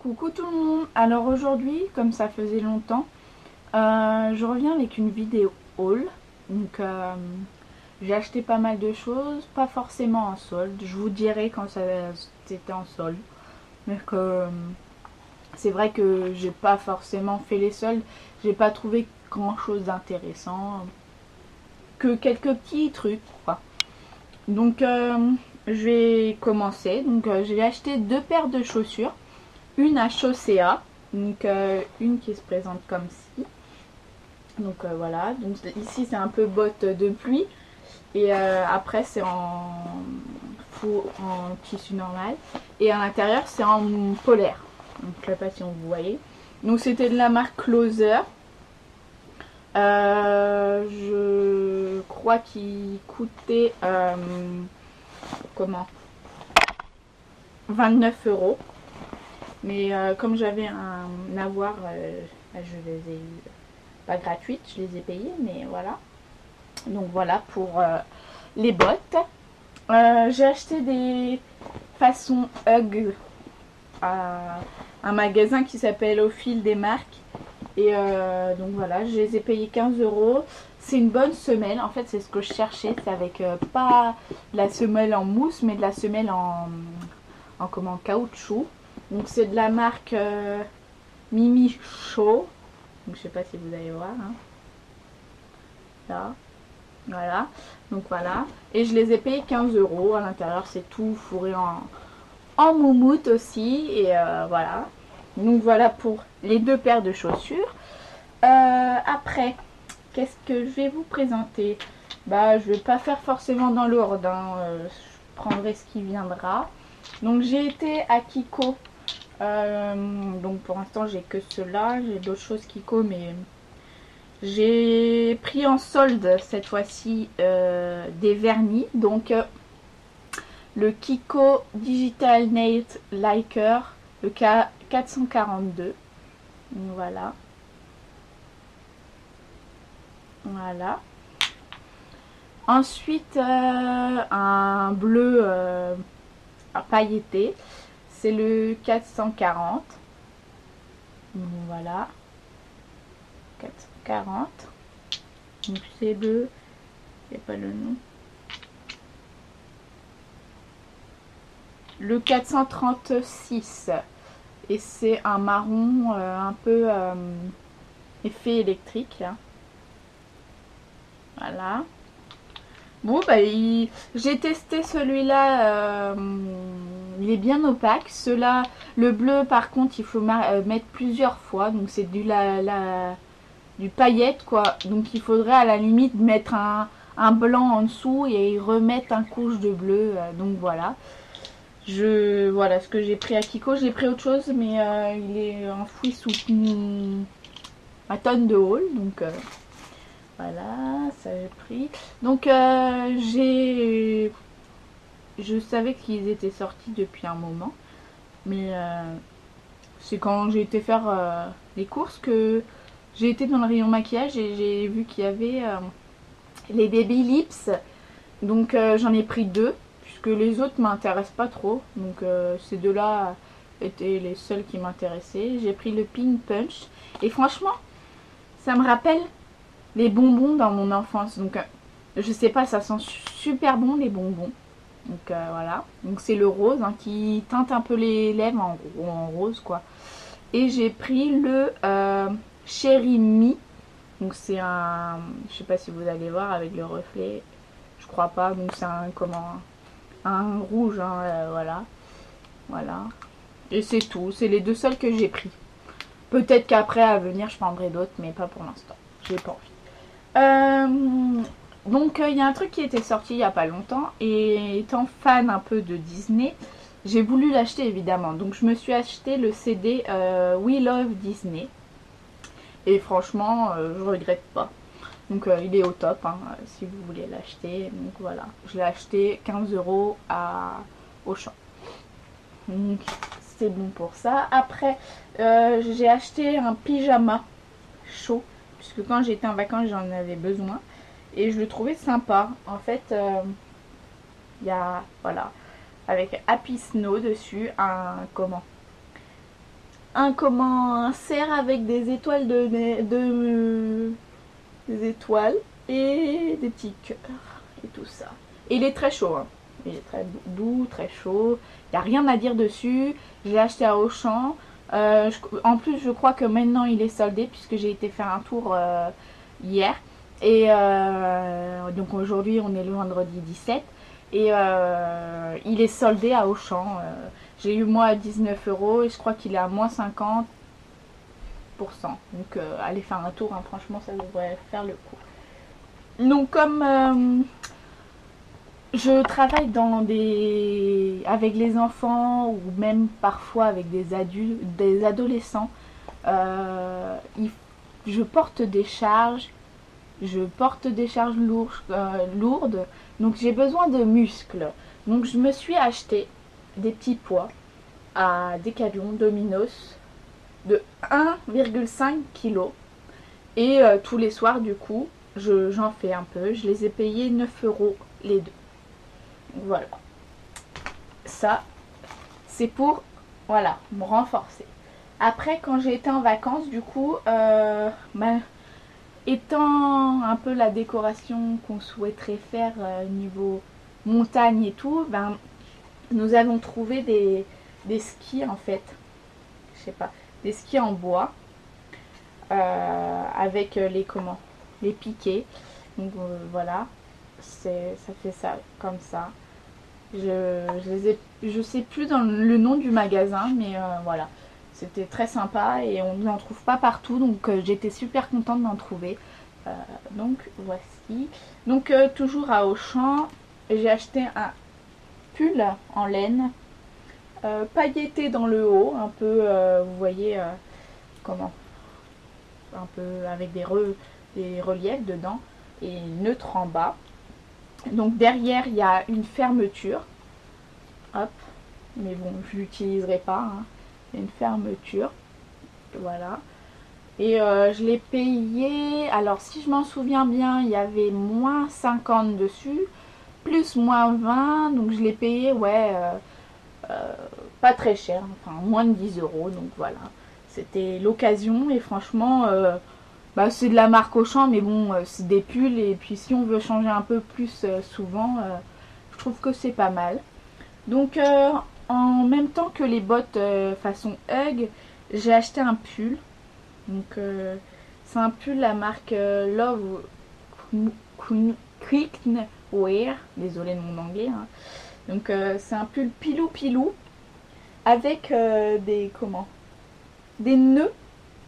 Coucou tout le monde. Alors aujourd'hui, comme ça faisait longtemps, je reviens avec une vidéo haul. Donc j'ai acheté pas mal de choses, pas forcément en solde. Je vous dirai quand ça c'était en solde. Mais que c'est vrai que j'ai pas forcément fait les soldes. J'ai pas trouvé grand chose d'intéressant. Que quelques petits trucs quoi. Donc je vais commencer. Donc j'ai acheté deux paires de chaussures. Une à Chaussea, donc une qui se présente comme ci. Donc voilà, donc ici c'est un peu botte de pluie et après c'est en tissu normal et à l'intérieur c'est en polaire. Donc je sais pas si on vous voyez. Donc c'était de la marque Closer. Je crois qu'il coûtait comment 29 €. Mais comme j'avais un avoir, je les ai eu pas gratuites, je les ai payées, mais voilà. Donc voilà pour les bottes. J'ai acheté des façons Hug à un magasin qui s'appelle Au fil des marques. Et donc voilà, je les ai payées 15 €. C'est une bonne semelle, en fait c'est ce que je cherchais, c'est avec pas de la semelle en mousse, mais de la semelle en caoutchouc. Donc c'est de la marque Mimi Show. Donc je sais pas si vous allez voir. Hein. Là. Voilà. Donc voilà. Et je les ai payés 15 €. À l'intérieur c'est tout fourré en moumoute aussi. Et voilà. Donc voilà pour les deux paires de chaussures. Après, qu'est-ce que je vais vous présenter? Bah je vais pas faire forcément dans l'ordre. Hein. Je prendrai ce qui viendra. Donc j'ai été à Kiko. Donc pour l'instant j'ai que cela, j'ai d'autres choses Kiko, mais j'ai pris en solde cette fois-ci des vernis. Donc le Kiko Digital Nail Lacquer, le K442. Voilà. Voilà. Ensuite un bleu pailleté. C'est le 440. Voilà. 440. Donc c'est le... Il n'y a pas le nom. Le 436. Et c'est un marron un peu effet électrique. Voilà. Bon, bah, j'ai testé celui-là. Il est bien opaque. Cela, le bleu, par contre, il faut mettre plusieurs fois. Donc, c'est du paillette, quoi. Donc, il faudrait à la limite mettre un blanc en dessous et remettre un couche de bleu. Donc, voilà. Voilà ce que j'ai pris à Kiko. J'ai pris autre chose, mais il est enfoui sous ma tonne de haul. Donc, voilà, ça j'ai pris. Donc je savais qu'ils étaient sortis depuis un moment. Mais c'est quand j'ai été faire les courses que j'ai été dans le rayon maquillage et j'ai vu qu'il y avait les Baby Lips. Donc j'en ai pris deux, puisque les autres m'intéressent pas trop. Donc ces deux-là étaient les seuls qui m'intéressaient. J'ai pris le Pink Punch. Et franchement, ça me rappelle les bonbons dans mon enfance. Donc je sais pas, ça sent super bon les bonbons. Donc voilà. Donc c'est le rose hein, qui teinte un peu les lèvres en rose quoi. Et j'ai pris le Cherry Me. Donc c'est un... Je sais pas si vous allez voir avec le reflet. Je crois pas. Donc c'est un rouge. Hein, voilà. Voilà. Et c'est tout. C'est les deux seuls que j'ai pris. Peut-être qu'après à venir je prendrai d'autres. Mais pas pour l'instant. J'ai pas envie. Donc il y a un truc qui était sorti il n'y a pas longtemps et étant fan un peu de Disney, j'ai voulu l'acheter évidemment. Donc je me suis acheté le CD We Love Disney et franchement je regrette pas. Donc il est au top hein, si vous voulez l'acheter. Donc voilà, je l'ai acheté 15 € à Auchan. Donc c'est bon pour ça. Après j'ai acheté un pyjama chaud puisque quand j'étais en vacances j'en avais besoin. Et je le trouvais sympa. En fait, il y a, voilà, avec Happy Snow dessus, un cerf avec des étoiles des étoiles et des petits cœurs et tout ça. Et il est très chaud, hein. Il est très doux, très chaud. Il n'y a rien à dire dessus. Je l'ai acheté à Auchan. En plus, je crois que maintenant il est soldé puisque j'ai été faire un tour hier. Et donc aujourd'hui, on est le vendredi 17. Et il est soldé à Auchan. J'ai eu moi à 19 € et je crois qu'il est à moins 50%. Donc allez faire un tour, hein, franchement ça devrait faire le coup. Donc comme je travaille avec les enfants ou même parfois avec des adultes, des adolescents, je porte des charges. Lourdes, donc j'ai besoin de muscles. Donc je me suis acheté des petits poids à Decathlon Dominos de 1,5 kg. Et tous les soirs, du coup, j'en fais un peu. Je les ai payés 9 € les deux. Voilà. Ça, c'est pour, voilà, me renforcer. Après, quand j'ai été en vacances, du coup, étant un peu la décoration qu'on souhaiterait faire niveau montagne et tout, ben, nous avons trouvé des skis en fait. Je sais pas, des skis en bois avec les piquets. Donc voilà, ça fait ça comme ça. Je sais plus dans le nom du magasin, mais voilà. C'était très sympa et on n'en trouve pas partout, donc j'étais super contente d'en trouver. Donc voici. Donc toujours à Auchan, j'ai acheté un pull en laine, pailleté dans le haut, un peu, vous voyez comment, un peu avec des reliefs dedans et neutre en bas. Donc derrière il y a une fermeture. Hop, mais bon je l'utiliserai pas. Hein. Une fermeture, voilà. Et je l'ai payé, alors si je m'en souviens bien, il y avait moins 50 dessus, plus moins 20, donc je l'ai payé, ouais, pas très cher, enfin moins de 10 €, donc voilà. C'était l'occasion et franchement, c'est de la marque Auchan, mais bon, c'est des pulls et puis si on veut changer un peu plus souvent, je trouve que c'est pas mal. Donc en même temps que les bottes façon Hug, j'ai acheté un pull. Donc c'est un pull la marque Love Quick Wear. Désolée de mon anglais. Hein. Donc c'est un pull pilou avec des nœuds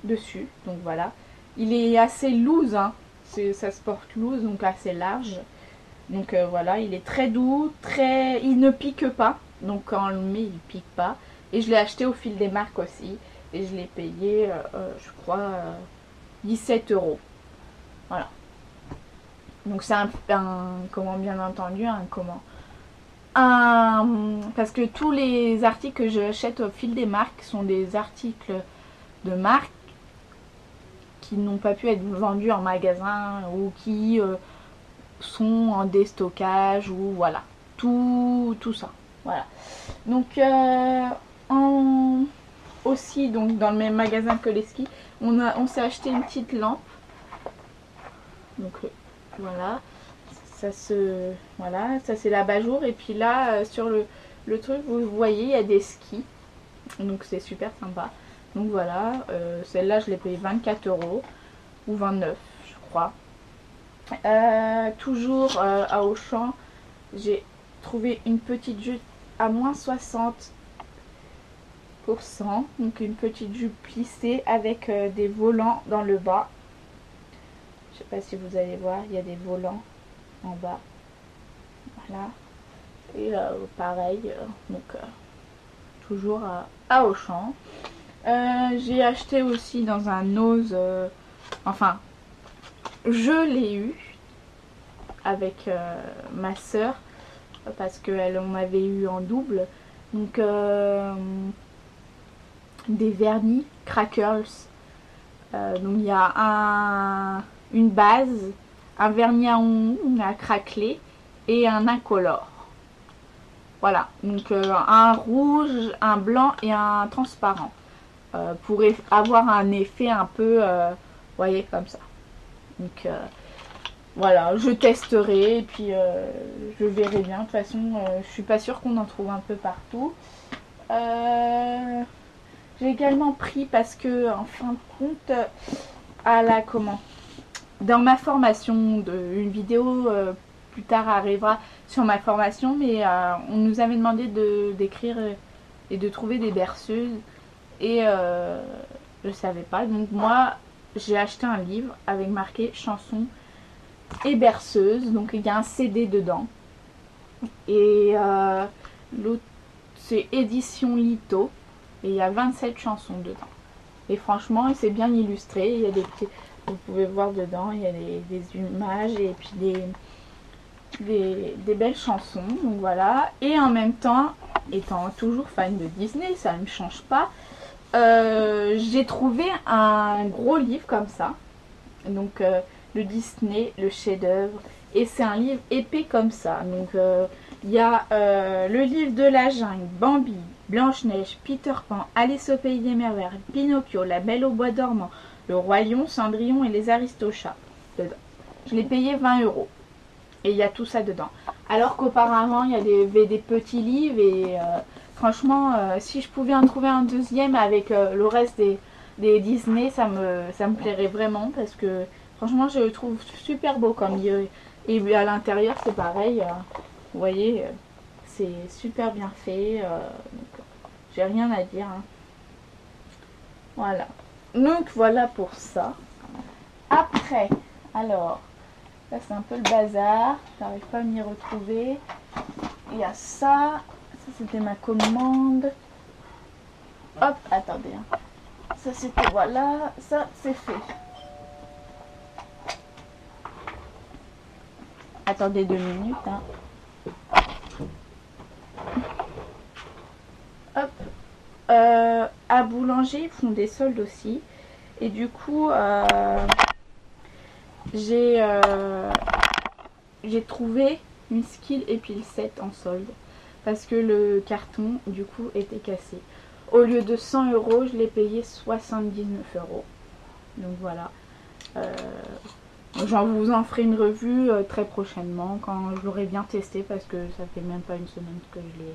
dessus. Donc voilà. Il est assez loose. Hein. Ça se porte loose, donc assez large. Donc voilà, il est très doux, il ne pique pas. Donc quand on le met, il pique pas. Et je l'ai acheté au fil des marques aussi. Et je l'ai payé, je crois, 17 €. Voilà. Donc c'est comment bien entendu, parce que tous les articles que j'achète au fil des marques sont des articles de marque qui n'ont pas pu être vendus en magasin ou qui sont en déstockage ou voilà. Tout ça. Voilà. Donc aussi donc dans le même magasin que les skis, on s'est acheté une petite lampe. Donc voilà, ça c'est l'abat-jour et puis là sur le truc vous voyez il y a des skis. Donc c'est super sympa. Donc voilà, celle-là je l'ai payé 24 € ou 29 je crois. Toujours à Auchan, j'ai trouvé une petite jupe à moins 60%, donc une petite jupe plissée avec des volants dans le bas. Je sais pas si vous allez voir, il y a des volants en bas. Voilà. Et pareil, donc toujours à Auchan. J'ai acheté aussi dans un Ose, enfin, je l'ai eu avec ma soeur parce qu'elle en avait eu en double. Donc des vernis crackers. Donc il y a une base, un vernis à craqueler et un incolore. Voilà, donc un rouge, un blanc et un transparent. pour avoir un effet un peu, vous voyez, comme ça. Donc voilà, je testerai et puis je verrai bien. De toute façon, je suis pas sûre qu'on en trouve un peu partout. J'ai également pris parce que en fin de compte, à la comment, dans ma formation, une vidéo plus tard arrivera sur ma formation, mais on nous avait demandé d'écrire et de trouver des berceuses et je savais pas. Donc moi, j'ai acheté un livre avec marqué chansons et berceuse, donc il y a un CD dedans et l'autre c'est édition Lito et il y a 27 chansons dedans et franchement c'est bien illustré, il y a des petits, vous pouvez voir dedans, il y a des images et puis des belles chansons, donc voilà. Et en même temps, étant toujours fan de Disney, ça ne me change pas, j'ai trouvé un gros livre comme ça, donc le Disney, le chef-d'œuvre, et c'est un livre épais comme ça. Donc il y a le livre de la jungle, Bambi, Blanche-Neige, Peter Pan, Alice au pays des merveilles, Pinocchio, La Belle au bois dormant, Le Roi Lion, Cendrillon et les Aristochats dedans. Je l'ai payé 20 € et il y a tout ça dedans. Alors qu'auparavant il y avait des petits livres et franchement si je pouvais en trouver un deuxième avec le reste des Disney, ça me plairait vraiment parce que franchement je le trouve super beau comme livre. Et à l'intérieur c'est pareil, vous voyez, c'est super bien fait, donc j'ai rien à dire, hein. Voilà, donc voilà pour ça. Après, alors là c'est un peu le bazar, j'arrive pas à m'y retrouver. Il y a ça c'était ma commande. Hop, attendez, hein. Ça c'était, voilà, ça c'est fait. Attendez 2 minutes, hein. Hop. À Boulanger, ils font des soldes aussi. Et du coup, j'ai trouvé une Skill Epil 7 en solde. Parce que le carton, du coup, était cassé. Au lieu de 100 €, je l'ai payé 79 €. Donc voilà. Genre vous en ferai une revue très prochainement quand je l'aurai bien testé parce que ça fait même pas une semaine que je l'ai.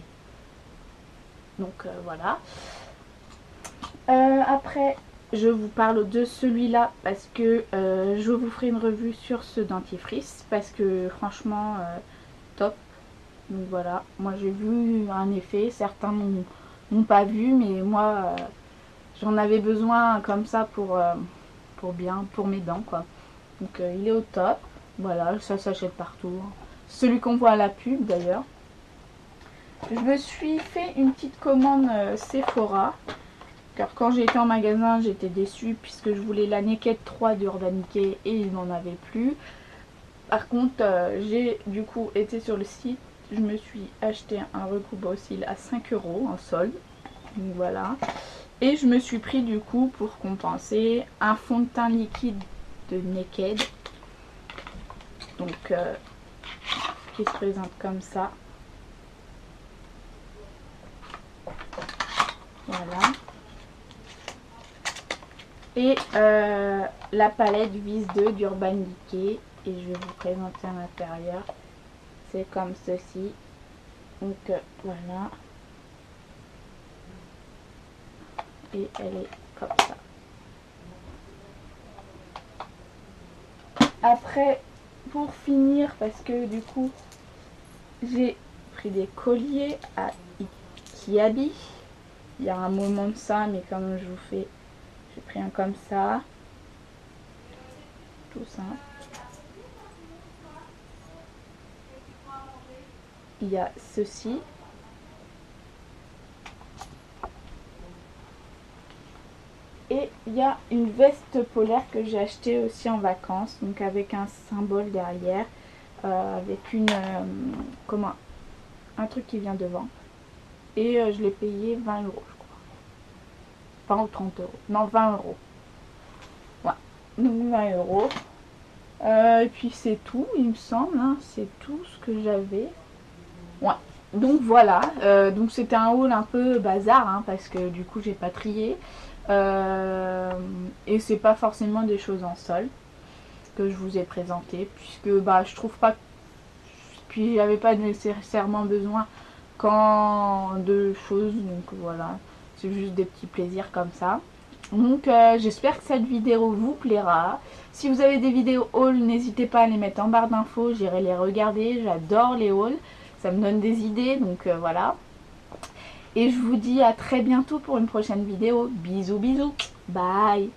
Donc voilà. Après je vous parle de celui-là parce que je vous ferai une revue sur ce dentifrice parce que franchement top. Donc voilà, moi j'ai vu un effet, certains n'ont pas vu mais moi j'en avais besoin comme ça pour mes dents quoi. Donc il est au top. Voilà, ça s'achète partout. Celui qu'on voit à la pub d'ailleurs. Je me suis fait une petite commande Sephora. Car quand j'ai été en magasin, j'étais déçue puisque je voulais la Naked 3 d'Urban Decay et il n'en avait plus. Par contre, j'ai du coup été sur le site. Je me suis acheté un recoupe aux cils à 5 € en solde. Donc voilà. Et je me suis pris du coup pour compenser un fond de teint liquide de Naked, donc qui se présente comme ça. Voilà. Et la palette Vis 2 d'Urban Decay, et je vais vous présenter à l'intérieur. C'est comme ceci. Donc voilà. Et elle est comme ça. Après, pour finir, parce que du coup, j'ai pris des colliers à Kiabi. Il y a un moment de ça, mais comme je vous fais, j'ai pris un comme ça. Tout simple. Il y a ceci. Et il y a une veste polaire que j'ai achetée aussi en vacances, donc avec un symbole derrière, avec une comment, un truc qui vient devant. Et je l'ai payé 20 €, je crois. Enfin, ou 30 €. Non, 20 €. Ouais, donc 20 €. Et puis c'est tout, il me semble, hein. C'est tout ce que j'avais. Ouais, donc voilà. Donc c'était un haul un peu bazar, hein, parce que du coup j'ai pas trié. Et c'est pas forcément des choses en sol que je vous ai présenté, puisque bah je trouve pas, puis j'avais pas nécessairement besoin quand de choses, donc voilà, c'est juste des petits plaisirs comme ça. Donc j'espère que cette vidéo vous plaira. Si vous avez des vidéos haul, n'hésitez pas à les mettre en barre d'infos, j'irai les regarder, j'adore les hauls, ça me donne des idées, donc voilà. Et je vous dis à très bientôt pour une prochaine vidéo. Bisous bisous, bye.